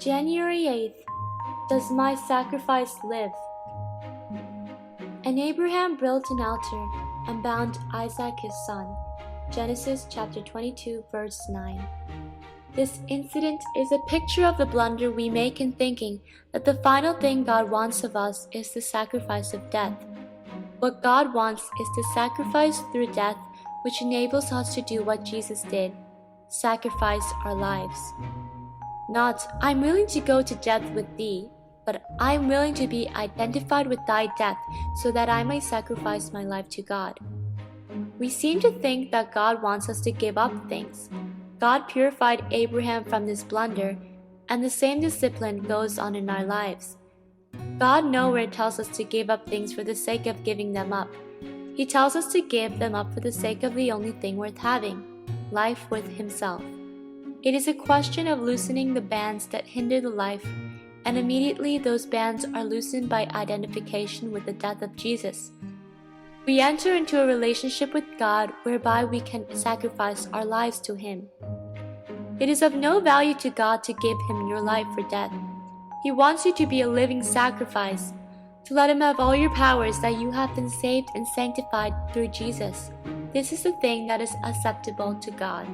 January 8th. Does my sacrifice live? And Abraham built an altar and bound Isaac his son. Genesis chapter 22 verse 9. This incident is a picture of the blunder we make in thinking that the final thing God wants of us is the sacrifice of death. What God wants is to sacrifice through death, which enables us to do what Jesus did, sacrifice our lives. Not, I'm willing to go to death with thee, but I'm willing to be identified with thy death so that I may sacrifice my life to God. We seem to think that God wants us to give up things. God purified Abraham from this blunder, and the same discipline goes on in our lives. God nowhere tells us to give up things for the sake of giving them up. He tells us to give them up for the sake of the only thing worth having, life with Himself. It is a question of loosening the bands that hinder the life, and immediately those bands are loosened by identification with the death of Jesus. We enter into a relationship with God whereby we can sacrifice our lives to Him. It is of no value to God to give Him your life for death. He wants you to be a living sacrifice, to let Him have all your powers that you have been saved and sanctified through Jesus. This is the thing that is acceptable to God.